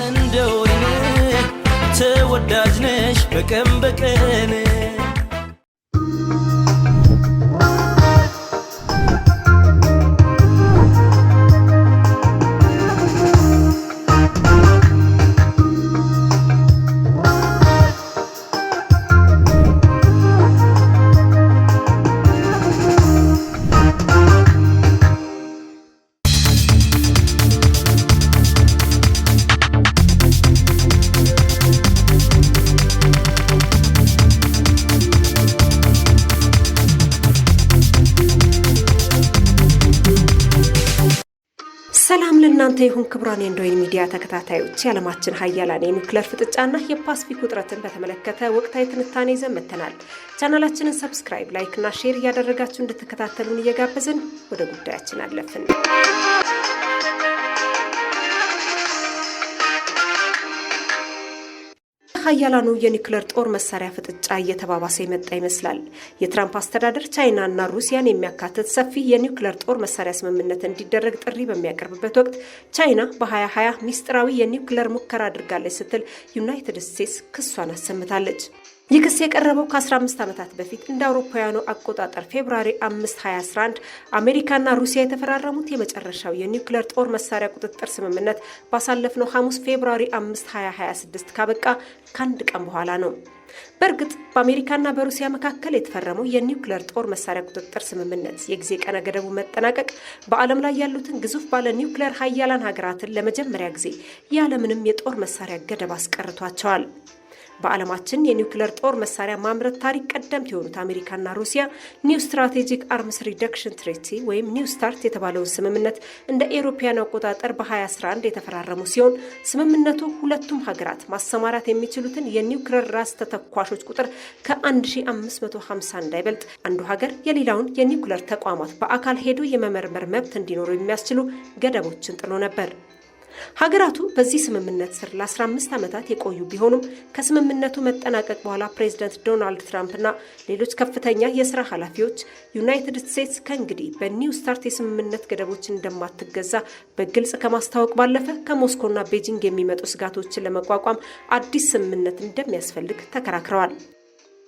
እንደው ተወዳጅ ነሽ በቀን በቀን ሰላም ለእናንተ ይሁን ክቡራን የእንዶይን ሚዲያ ተከታታዮች። የዓለማችን ሀያላን የኒውክሌር ፍጥጫና የፓሲፊክ ውጥረትን በተመለከተ ወቅታዊ ትንታኔ ይዘን መጥተናል። ቻናላችንን ሰብስክራይብ፣ ላይክ እና ሼር እያደረጋችሁ እንድትከታተሉን እየጋበዝን ወደ ጉዳያችን አለፍን። ሀያላኑ የኒውክሌር ጦር መሳሪያ ፍጥጫ እየተባባሰ የመጣ ይመስላል። የትራምፕ አስተዳደር ቻይናና ሩሲያን የሚያካትት ሰፊ የኒውክሌር ጦር መሳሪያ ስምምነት እንዲደረግ ጥሪ በሚያቀርብበት ወቅት ቻይና በ2020 ሚስጥራዊ የኒውክሌር ሙከራ አድርጋለች ስትል ዩናይትድ ስቴትስ ክሷን አሰምታለች። ይህ ክስ የቀረበው ከ15 ዓመታት በፊት እንደ አውሮፓውያኑ አቆጣጠር ፌብሩዋሪ 5 2011 አሜሪካና ሩሲያ የተፈራረሙት የመጨረሻው የኒውክሌር ጦር መሳሪያ ቁጥጥር ስምምነት ባሳለፍነው ሐሙስ ፌብሩዋሪ 5 2026 ካበቃ ከአንድ ቀን በኋላ ነው። በእርግጥ በአሜሪካና በሩሲያ መካከል የተፈረመው የኒውክሌር ጦር መሳሪያ ቁጥጥር ስምምነት የጊዜ ቀነ ገደቡ መጠናቀቅ በዓለም ላይ ያሉትን ግዙፍ ባለ ኒውክሌር ሀያላን ሀገራትን ለመጀመሪያ ጊዜ ያለምንም የጦር መሳሪያ ገደብ አስቀርቷቸዋል። በዓለማችን የኒውክሌር ጦር መሳሪያ ማምረት ታሪክ ቀደምት የሆኑት አሜሪካና ሩሲያ ኒው ስትራቴጂክ አርምስ ሪደክሽን ትሪቲ ወይም ኒው ስታርት የተባለውን ስምምነት እንደ ኤሮፓያን አቆጣጠር በ2011 የተፈራረሙ ሲሆን ስምምነቱ ሁለቱም ሀገራት ማሰማራት የሚችሉትን የኒውክሌር ራስ ተተኳሾች ቁጥር ከ1550 እንዳይበልጥ፣ አንዱ ሀገር የሌላውን የኒውክሌር ተቋማት በአካል ሄዶ የመመርመር መብት እንዲኖሩ የሚያስችሉ ገደቦችን ጥሎ ነበር። ሀገራቱ በዚህ ስምምነት ስር ለ15 ዓመታት የቆዩ ቢሆኑም ከስምምነቱ መጠናቀቅ በኋላ ፕሬዚዳንት ዶናልድ ትራምፕና ሌሎች ከፍተኛ የስራ ኃላፊዎች ዩናይትድ ስቴትስ ከእንግዲህ በኒው ስታርት የስምምነት ገደቦችን እንደማትገዛ በግልጽ ከማስታወቅ ባለፈ ከሞስኮና ቤጂንግ የሚመጡ ስጋቶችን ለመቋቋም አዲስ ስምምነት እንደሚያስፈልግ ተከራክረዋል።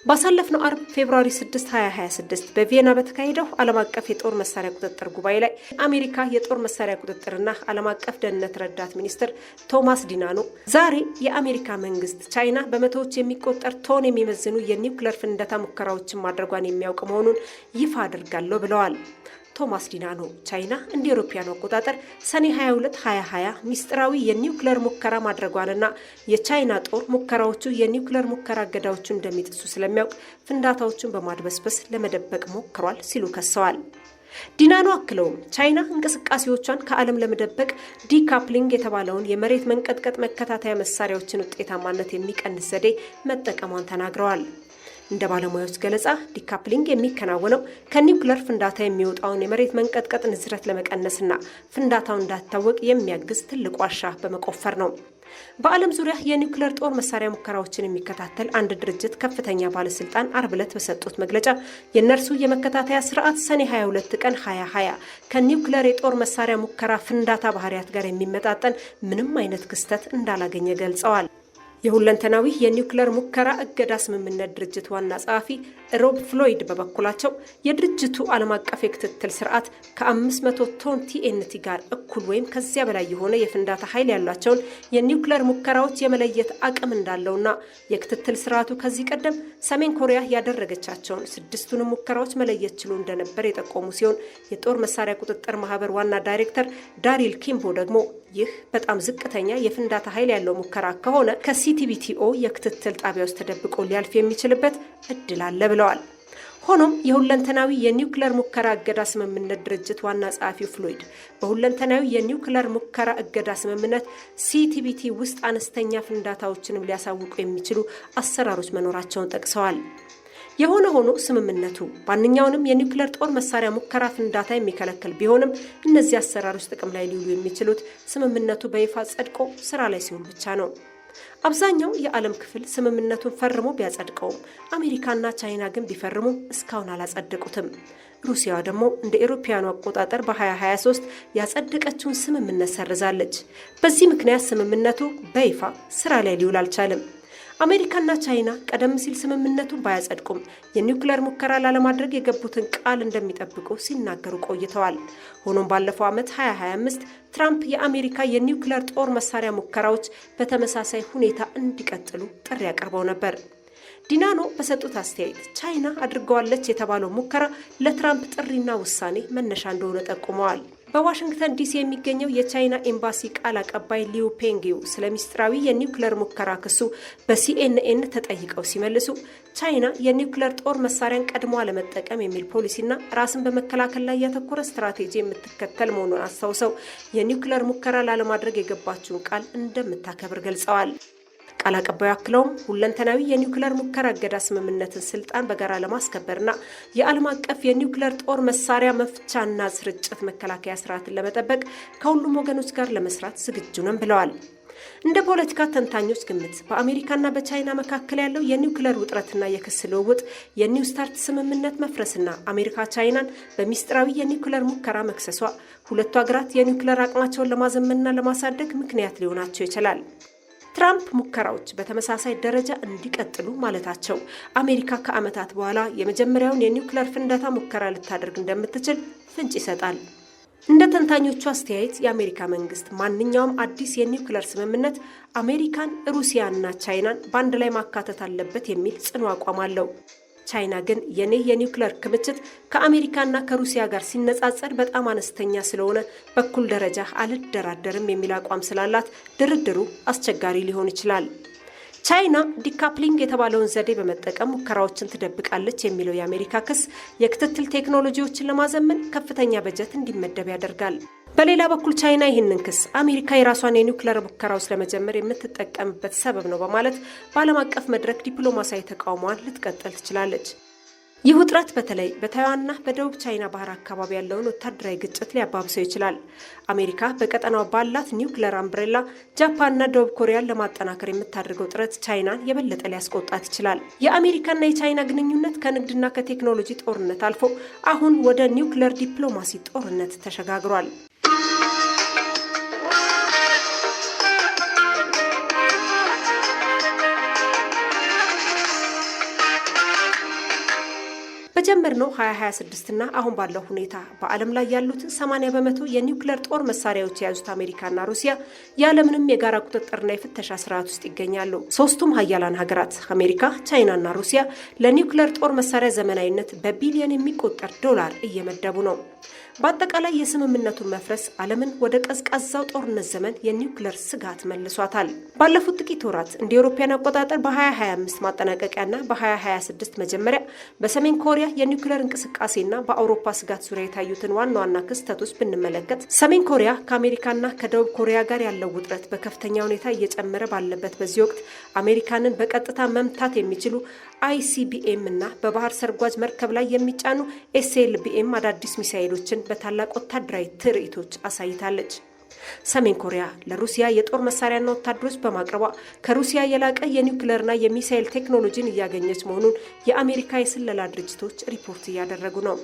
ባሳለፍነው አርብ ፌብሩዋሪ 6 2026 በቪየና በተካሄደው ዓለም አቀፍ የጦር መሳሪያ ቁጥጥር ጉባኤ ላይ አሜሪካ የጦር መሳሪያ ቁጥጥርና ዓለም አቀፍ ደህንነት ረዳት ሚኒስትር ቶማስ ዲናኖ ዛሬ የአሜሪካ መንግስት ቻይና በመቶዎች የሚቆጠር ቶን የሚመዝኑ የኒውክሌር ፍንዳታ ሙከራዎችን ማድረጓን የሚያውቅ መሆኑን ይፋ አድርጋለሁ ብለዋል። ቶማስ ዲናኖ ቻይና እንደ አውሮፓውያኑ አቆጣጠር ሰኔ 22 2020 ሚስጥራዊ የኒውክሌር ሙከራ ማድረጓንና የቻይና ጦር ሙከራዎቹ የኒውክሌር ሙከራ እገዳዎቹን እንደሚጥሱ ስለሚያውቅ ፍንዳታዎቹን በማድበስበስ ለመደበቅ ሞክሯል ሲሉ ከሰዋል። ዲናኖ አክለውም ቻይና እንቅስቃሴዎቿን ከዓለም ለመደበቅ ዲካፕሊንግ የተባለውን የመሬት መንቀጥቀጥ መከታተያ መሳሪያዎችን ውጤታማነት የሚቀንስ ዘዴ መጠቀሟን ተናግረዋል። እንደ ባለሙያዎች ገለጻ ዲካፕሊንግ የሚከናወነው ከኒውክሌር ፍንዳታ የሚወጣውን የመሬት መንቀጥቀጥ ንዝረት ለመቀነስና ፍንዳታው እንዳይታወቅ የሚያግዝ ትልቅ ዋሻ በመቆፈር ነው። በዓለም ዙሪያ የኒውክሌር ጦር መሳሪያ ሙከራዎችን የሚከታተል አንድ ድርጅት ከፍተኛ ባለስልጣን አርብ ዕለት በሰጡት መግለጫ የእነርሱ የመከታተያ ስርዓት ሰኔ 22 ቀን 2020 ከኒውክሌር የጦር መሳሪያ ሙከራ ፍንዳታ ባህሪያት ጋር የሚመጣጠን ምንም አይነት ክስተት እንዳላገኘ ገልጸዋል። የሁለንተናዊ የኒውክሌር ሙከራ እገዳ ስምምነት ድርጅት ዋና ጸሐፊ ሮብ ፍሎይድ በበኩላቸው የድርጅቱ ዓለም አቀፍ የክትትል ስርዓት ከ500 ቶን ቲኤንቲ ጋር እኩል ወይም ከዚያ በላይ የሆነ የፍንዳታ ኃይል ያሏቸውን የኒውክሌር ሙከራዎች የመለየት አቅም እንዳለውና የክትትል ስርዓቱ ከዚህ ቀደም ሰሜን ኮሪያ ያደረገቻቸውን 6ቱንም ሙከራዎች መለየት ችሎ እንደነበር የጠቆሙ ሲሆን የጦር መሳሪያ ቁጥጥር ማህበር ዋና ዳይሬክተር ዳሪል ኪምቦ ደግሞ ይህ በጣም ዝቅተኛ የፍንዳታ ኃይል ያለው ሙከራ ከሆነ ከሲቲቢቲኦ የክትትል ጣቢያ ውስጥ ተደብቆ ሊያልፍ የሚችልበት እድል አለ ብለዋል። ሆኖም የሁለንተናዊ የኒውክሌር ሙከራ እገዳ ስምምነት ድርጅት ዋና ጸሐፊ ፍሎይድ በሁለንተናዊ የኒውክሌር ሙከራ እገዳ ስምምነት ሲቲቢቲ ውስጥ አነስተኛ ፍንዳታዎችንም ሊያሳውቁ የሚችሉ አሰራሮች መኖራቸውን ጠቅሰዋል። የሆነ ሆኖ ስምምነቱ ማንኛውንም የኒውክሌር ጦር መሳሪያ ሙከራ ፍንዳታ የሚከለክል ቢሆንም እነዚህ አሰራሮች ጥቅም ላይ ሊውሉ የሚችሉት ስምምነቱ በይፋ ጸድቆ ስራ ላይ ሲውል ብቻ ነው። አብዛኛው የዓለም ክፍል ስምምነቱን ፈርሞ ቢያጸድቀውም አሜሪካና ቻይና ግን ቢፈርሙ እስካሁን አላጸደቁትም። ሩሲያ ደግሞ እንደ አውሮፓውያኑ አቆጣጠር በ2023 ያጸደቀችውን ስምምነት ሰርዛለች። በዚህ ምክንያት ስምምነቱ በይፋ ስራ ላይ ሊውል አልቻለም። አሜሪካና ቻይና ቀደም ሲል ስምምነቱን ባያጸድቁም የኒውክሌር ሙከራ ላለማድረግ የገቡትን ቃል እንደሚጠብቁ ሲናገሩ ቆይተዋል። ሆኖም ባለፈው ዓመት 2025 ትራምፕ የአሜሪካ የኒውክሌር ጦር መሳሪያ ሙከራዎች በተመሳሳይ ሁኔታ እንዲቀጥሉ ጥሪ አቅርበው ነበር። ዲናኖ በሰጡት አስተያየት ቻይና አድርገዋለች የተባለው ሙከራ ለትራምፕ ጥሪና ውሳኔ መነሻ እንደሆነ ጠቁመዋል። በዋሽንግተን ዲሲ የሚገኘው የቻይና ኤምባሲ ቃል አቀባይ ሊዩ ፔንጊው ስለ ሚስጥራዊ የኒውክሌር ሙከራ ክሱ በሲኤንኤን ተጠይቀው ሲመልሱ ቻይና የኒውክሌር ጦር መሳሪያን ቀድሞ አለመጠቀም የሚል ፖሊሲና ራስን በመከላከል ላይ ያተኮረ ስትራቴጂ የምትከተል መሆኑን አስታውሰው የኒውክሌር ሙከራ ላለማድረግ የገባችውን ቃል እንደምታከብር ገልጸዋል። ቃል አቀባዩ አክለውም ሁለንተናዊ የኒውክሌር ሙከራ እገዳ ስምምነትን ስልጣን በጋራ ለማስከበርና የዓለም አቀፍ የኒውክሌር ጦር መሳሪያ መፍቻና ስርጭት መከላከያ ስርዓትን ለመጠበቅ ከሁሉም ወገኖች ጋር ለመስራት ዝግጁ ነን ብለዋል። እንደ ፖለቲካ ተንታኞች ግምት በአሜሪካና በቻይና መካከል ያለው የኒውክሌር ውጥረትና የክስ ልውውጥ የኒው ስታርት ስምምነት መፍረስና አሜሪካ ቻይናን በሚስጥራዊ የኒውክሌር ሙከራ መክሰሷ ሁለቱ ሀገራት የኒውክሌር አቅማቸውን ለማዘመንና ለማሳደግ ምክንያት ሊሆናቸው ይችላል። ትራምፕ ሙከራዎች በተመሳሳይ ደረጃ እንዲቀጥሉ ማለታቸው አሜሪካ ከዓመታት በኋላ የመጀመሪያውን የኒውክሌር ፍንዳታ ሙከራ ልታደርግ እንደምትችል ፍንጭ ይሰጣል። እንደ ተንታኞቹ አስተያየት የአሜሪካ መንግስት ማንኛውም አዲስ የኒውክሌር ስምምነት አሜሪካን፣ ሩሲያና ቻይናን በአንድ ላይ ማካተት አለበት የሚል ጽኑ አቋም አለው። ቻይና ግን የኔ የኒውክሌር ክምችት ከአሜሪካና ከሩሲያ ጋር ሲነጻጸር በጣም አነስተኛ ስለሆነ በኩል ደረጃ አልደራደርም የሚል አቋም ስላላት ድርድሩ አስቸጋሪ ሊሆን ይችላል። ቻይና ዲካፕሊንግ የተባለውን ዘዴ በመጠቀም ሙከራዎችን ትደብቃለች የሚለው የአሜሪካ ክስ የክትትል ቴክኖሎጂዎችን ለማዘመን ከፍተኛ በጀት እንዲመደብ ያደርጋል። በሌላ በኩል ቻይና ይህንን ክስ አሜሪካ የራሷን የኒውክሌር ሙከራዎች ለመጀመር የምትጠቀምበት ሰበብ ነው በማለት በዓለም አቀፍ መድረክ ዲፕሎማሲያዊ ተቃውሟን ልትቀጥል ትችላለች። ይህ ውጥረት በተለይ በታይዋንና በደቡብ ቻይና ባህር አካባቢ ያለውን ወታደራዊ ግጭት ሊያባብሰው ይችላል። አሜሪካ በቀጠናው ባላት ኒውክሌር አምብሬላ ጃፓንና ደቡብ ኮሪያን ለማጠናከር የምታደርገው ጥረት ቻይናን የበለጠ ሊያስቆጣት ይችላል። የአሜሪካና የቻይና ግንኙነት ከንግድና ከቴክኖሎጂ ጦርነት አልፎ አሁን ወደ ኒውክሌር ዲፕሎማሲ ጦርነት ተሸጋግሯል። በጀመርነው 2026 እና አሁን ባለው ሁኔታ በዓለም ላይ ያሉት 80 በመቶ የኒውክሌር ጦር መሳሪያዎች የያዙት አሜሪካና ሩሲያ ያለምንም የጋራ ቁጥጥርና የፍተሻ ስርዓት ውስጥ ይገኛሉ። ሶስቱም ሀያላን ሀገራት አሜሪካ፣ ቻይናና ሩሲያ ለኒውክሌር ጦር መሳሪያ ዘመናዊነት በቢሊዮን የሚቆጠር ዶላር እየመደቡ ነው። በአጠቃላይ የስምምነቱን መፍረስ ዓለምን ወደ ቀዝቃዛው ጦርነት ዘመን የኒውክሌር ስጋት መልሷታል። ባለፉት ጥቂት ወራት እንደ አውሮፓውያን አቆጣጠር በ2025 ማጠናቀቂያና በ2026 መጀመሪያ በሰሜን ኮሪያ የኒውክሌር እንቅስቃሴና በአውሮፓ ስጋት ዙሪያ የታዩትን ዋና ዋና ክስተቶች ብንመለከት ሰሜን ኮሪያ ከአሜሪካና ከደቡብ ኮሪያ ጋር ያለው ውጥረት በከፍተኛ ሁኔታ እየጨመረ ባለበት በዚህ ወቅት አሜሪካንን በቀጥታ መምታት የሚችሉ አይሲቢኤም እና በባህር ሰርጓጅ መርከብ ላይ የሚጫኑ ኤስኤልቢኤም አዳዲስ ሚሳኤሎችን በታላቅ ወታደራዊ ትርኢቶች አሳይታለች። ሰሜን ኮሪያ ለሩሲያ የጦር መሳሪያና ወታደሮች በማቅረቧ ከሩሲያ የላቀ የኒውክሌርና የሚሳኤል ቴክኖሎጂን እያገኘች መሆኑን የአሜሪካ የስለላ ድርጅቶች ሪፖርት እያደረጉ ነው።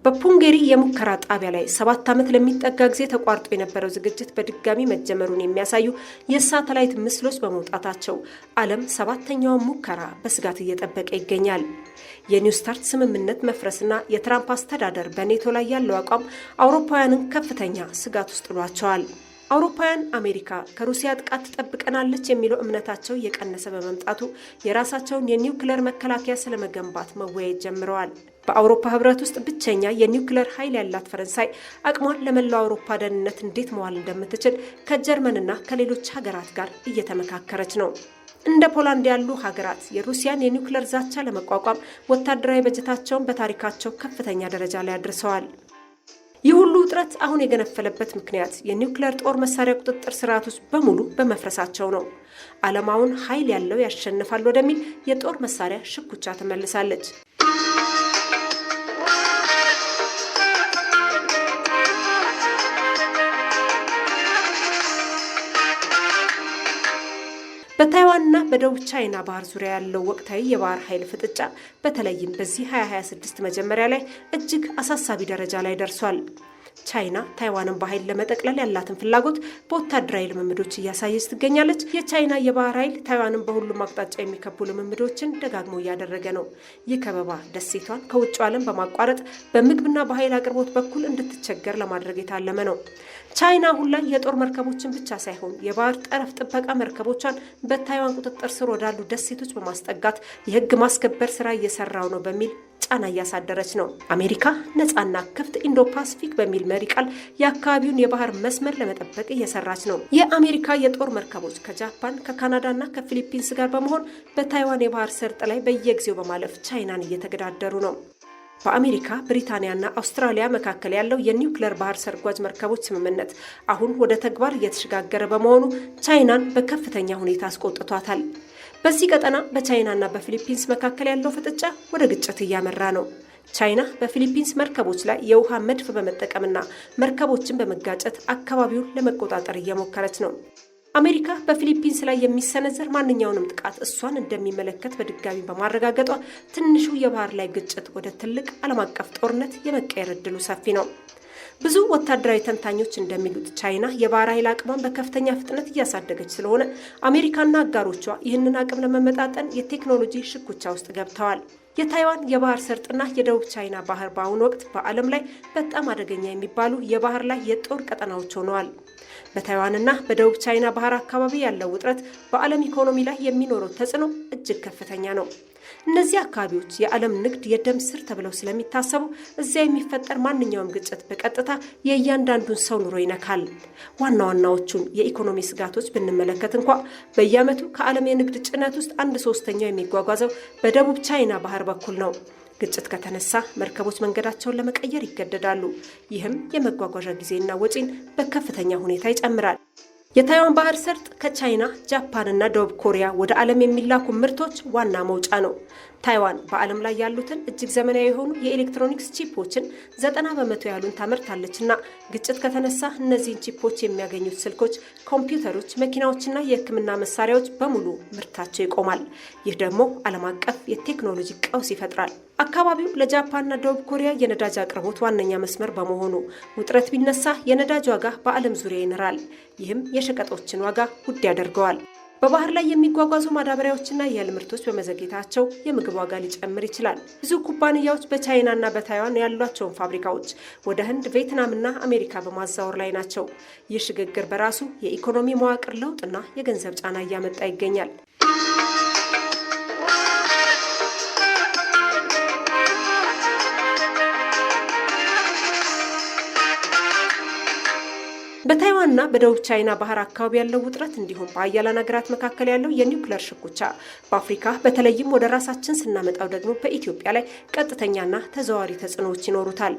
በፑንጌሪ የሙከራ ጣቢያ ላይ 7 ዓመት ለሚጠጋ ጊዜ ተቋርጦ የነበረው ዝግጅት በድጋሚ መጀመሩን የሚያሳዩ የሳተላይት ምስሎች በመውጣታቸው ዓለም 7ኛውን ሙከራ በስጋት እየጠበቀ ይገኛል። የኒው ስታርት ስምምነት መፍረስና የትራምፕ አስተዳደር በኔቶ ላይ ያለው አቋም አውሮፓውያንን ከፍተኛ ስጋት ውስጥ ጥሏቸዋል። አውሮፓውያን አሜሪካ ከሩሲያ ጥቃት ትጠብቀናለች የሚለው እምነታቸው እየቀነሰ በመምጣቱ የራሳቸውን የኒውክሌር መከላከያ ስለመገንባት መወያየት ጀምረዋል። በአውሮፓ ህብረት ውስጥ ብቸኛ የኒውክሌር ኃይል ያላት ፈረንሳይ አቅሟን ለመላው አውሮፓ ደህንነት እንዴት መዋል እንደምትችል ከጀርመንና ከሌሎች ሀገራት ጋር እየተመካከረች ነው። እንደ ፖላንድ ያሉ ሀገራት የሩሲያን የኒውክሌር ዛቻ ለመቋቋም ወታደራዊ በጀታቸውን በታሪካቸው ከፍተኛ ደረጃ ላይ አድርሰዋል። ይህ ሁሉ ውጥረት አሁን የገነፈለበት ምክንያት የኒውክሌር ጦር መሳሪያ ቁጥጥር ስርዓቶች በሙሉ በመፍረሳቸው ነው። ዓለማውን ኃይል ያለው ያሸንፋል ወደሚል የጦር መሳሪያ ሽኩቻ ተመልሳለች። በታይዋንና በደቡብ ቻይና ባህር ዙሪያ ያለው ወቅታዊ የባህር ኃይል ፍጥጫ በተለይም በዚህ 2026 መጀመሪያ ላይ እጅግ አሳሳቢ ደረጃ ላይ ደርሷል። ቻይና ታይዋንን በኃይል ለመጠቅለል ያላትን ፍላጎት በወታደራዊ ልምምዶች እያሳየች ትገኛለች። የቻይና የባህር ኃይል ታይዋንን በሁሉም አቅጣጫ የሚከቡ ልምምዶችን ደጋግሞ እያደረገ ነው። ይህ ከበባ ደሴቷን ከውጭ ዓለም በማቋረጥ በምግብና በኃይል አቅርቦት በኩል እንድትቸገር ለማድረግ የታለመ ነው። ቻይና አሁን ላይ የጦር መርከቦችን ብቻ ሳይሆን የባህር ጠረፍ ጥበቃ መርከቦቿን በታይዋን ቁጥጥር ስር ወዳሉ ደሴቶች በማስጠጋት የሕግ ማስከበር ስራ እየሰራው ነው በሚል ጫና እያሳደረች ነው። አሜሪካ ነጻና ክፍት ኢንዶ ፓሲፊክ በሚል መሪ ቃል የአካባቢውን የባህር መስመር ለመጠበቅ እየሰራች ነው። የአሜሪካ የጦር መርከቦች ከጃፓን ከካናዳና ከፊሊፒንስ ጋር በመሆን በታይዋን የባህር ሰርጥ ላይ በየጊዜው በማለፍ ቻይናን እየተገዳደሩ ነው። በአሜሪካ ብሪታንያና አውስትራሊያ መካከል ያለው የኒውክሌር ባህር ሰርጓጅ መርከቦች ስምምነት አሁን ወደ ተግባር እየተሸጋገረ በመሆኑ ቻይናን በከፍተኛ ሁኔታ አስቆጥቷታል። በዚህ ቀጠና በቻይናና በፊሊፒንስ መካከል ያለው ፍጥጫ ወደ ግጭት እያመራ ነው። ቻይና በፊሊፒንስ መርከቦች ላይ የውሃ መድፍ በመጠቀምና መርከቦችን በመጋጨት አካባቢውን ለመቆጣጠር እየሞከረች ነው። አሜሪካ በፊሊፒንስ ላይ የሚሰነዘር ማንኛውንም ጥቃት እሷን እንደሚመለከት በድጋሚ በማረጋገጧ ትንሹ የባህር ላይ ግጭት ወደ ትልቅ ዓለም አቀፍ ጦርነት የመቀየር እድሉ ሰፊ ነው። ብዙ ወታደራዊ ተንታኞች እንደሚሉት ቻይና የባህር ኃይል አቅሟን በከፍተኛ ፍጥነት እያሳደገች ስለሆነ አሜሪካና አጋሮቿ ይህንን አቅም ለመመጣጠን የቴክኖሎጂ ሽኩቻ ውስጥ ገብተዋል። የታይዋን የባህር ሰርጥና የደቡብ ቻይና ባህር በአሁኑ ወቅት በዓለም ላይ በጣም አደገኛ የሚባሉ የባህር ላይ የጦር ቀጠናዎች ሆነዋል። በታይዋንና በደቡብ ቻይና ባህር አካባቢ ያለው ውጥረት በዓለም ኢኮኖሚ ላይ የሚኖረው ተጽዕኖ እጅግ ከፍተኛ ነው። እነዚህ አካባቢዎች የዓለም ንግድ የደም ስር ተብለው ስለሚታሰቡ እዚያ የሚፈጠር ማንኛውም ግጭት በቀጥታ የእያንዳንዱን ሰው ኑሮ ይነካል። ዋና ዋናዎቹን የኢኮኖሚ ስጋቶች ብንመለከት እንኳ በየዓመቱ ከዓለም የንግድ ጭነት ውስጥ 1/3 የሚጓጓዘው በደቡብ ቻይና ባህር በኩል ነው። ግጭት ከተነሳ መርከቦች መንገዳቸውን ለመቀየር ይገደዳሉ። ይህም የመጓጓዣ ጊዜና ወጪን በከፍተኛ ሁኔታ ይጨምራል። የታይዋን ባህር ሰርጥ ከቻይና፣ ጃፓንና ደቡብ ኮሪያ ወደ ዓለም የሚላኩ ምርቶች ዋና መውጫ ነው። ታይዋን በዓለም ላይ ያሉትን እጅግ ዘመናዊ የሆኑ የኤሌክትሮኒክስ ቺፖችን 90% ያሉን ታመርታለችና ግጭት ከተነሳ እነዚህን ቺፖች የሚያገኙት ስልኮች፣ ኮምፒውተሮች፣ መኪናዎችና የሕክምና መሳሪያዎች በሙሉ ምርታቸው ይቆማል። ይህ ደግሞ ዓለም አቀፍ የቴክኖሎጂ ቀውስ ይፈጥራል። አካባቢው ለጃፓንና ደቡብ ኮሪያ የነዳጅ አቅርቦት ዋነኛ መስመር በመሆኑ ውጥረት ቢነሳ የነዳጅ ዋጋ በዓለም ዙሪያ ይንራል። ይህም የሸቀጦችን ዋጋ ውድ ያደርገዋል። በባህር ላይ የሚጓጓዙ ማዳበሪያዎችና የእህል ምርቶች በመዘግየታቸው የምግብ ዋጋ ሊጨምር ይችላል። ብዙ ኩባንያዎች በቻይናና በታይዋን ያሏቸውን ፋብሪካዎች ወደ ህንድ፣ ቪየትናምና አሜሪካ በማዛወር ላይ ናቸው። ይህ ሽግግር በራሱ የኢኮኖሚ መዋቅር ለውጥና የገንዘብ ጫና እያመጣ ይገኛል። በታይዋንና በደቡብ ቻይና ባህር አካባቢ ያለው ውጥረት እንዲሁም በአያላን ሀገራት መካከል ያለው የኒውክሌር ሽኩቻ በአፍሪካ በተለይም ወደ ራሳችን ስናመጣው ደግሞ በኢትዮጵያ ላይ ቀጥተኛና ተዘዋዋሪ ተጽዕኖዎች ይኖሩታል።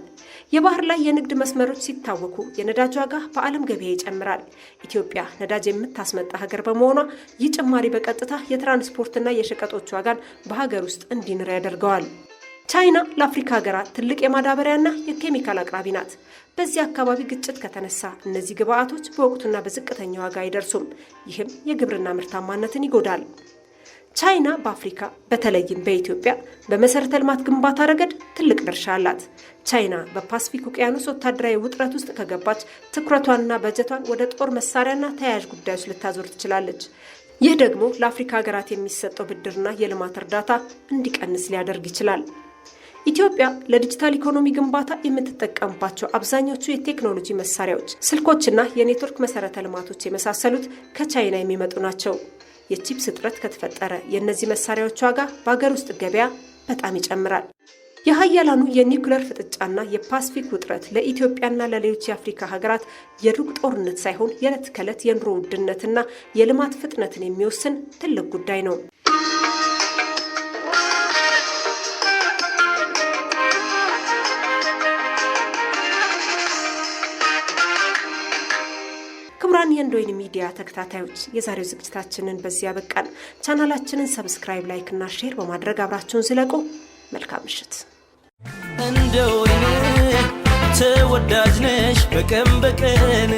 የባህር ላይ የንግድ መስመሮች ሲታወኩ የነዳጅ ዋጋ በዓለም ገበያ ይጨምራል። ኢትዮጵያ ነዳጅ የምታስመጣ ሀገር በመሆኗ ይህ ጭማሪ በቀጥታ የትራንስፖርትና የሸቀጦች ዋጋን በሀገር ውስጥ እንዲንር ያደርገዋል። ቻይና ለአፍሪካ ሀገራት ትልቅ የማዳበሪያና የኬሚካል አቅራቢ ናት። በዚህ አካባቢ ግጭት ከተነሳ እነዚህ ግብአቶች በወቅቱና በዝቅተኛ ዋጋ አይደርሱም። ይህም የግብርና ምርታማነትን ይጎዳል። ቻይና በአፍሪካ በተለይም በኢትዮጵያ በመሰረተ ልማት ግንባታ ረገድ ትልቅ ድርሻ አላት። ቻይና በፓሲፊክ ውቅያኖስ ወታደራዊ ውጥረት ውስጥ ከገባች ትኩረቷንና በጀቷን ወደ ጦር መሳሪያና ተያያዥ ጉዳዮች ልታዞር ትችላለች። ይህ ደግሞ ለአፍሪካ ሀገራት የሚሰጠው ብድርና የልማት እርዳታ እንዲቀንስ ሊያደርግ ይችላል። ኢትዮጵያ ለዲጂታል ኢኮኖሚ ግንባታ የምትጠቀምባቸው አብዛኞቹ የቴክኖሎጂ መሳሪያዎች፣ ስልኮችና የኔትወርክ መሰረተ ልማቶች የመሳሰሉት ከቻይና የሚመጡ ናቸው። የቺፕስ እጥረት ከተፈጠረ የእነዚህ መሳሪያዎች ዋጋ በሀገር ውስጥ ገበያ በጣም ይጨምራል። የሀያላኑ የኒውክሌር ፍጥጫና የፓሲፊክ ውጥረት ለኢትዮጵያና ለሌሎች የአፍሪካ ሀገራት የሩቅ ጦርነት ሳይሆን የዕለት ከዕለት የኑሮ ውድነትና የልማት ፍጥነትን የሚወስን ትልቅ ጉዳይ ነው። ክቡራን የእንዶይን ሚዲያ ተከታታዮች የዛሬው ዝግጅታችንን በዚህ ያበቃን። ቻናላችንን ሰብስክራይብ፣ ላይክ እና ሼር በማድረግ አብራችሁን ዝለቁ። መልካም ምሽት። እንደወይን ተወዳጅ ነሽ በቀን በቀን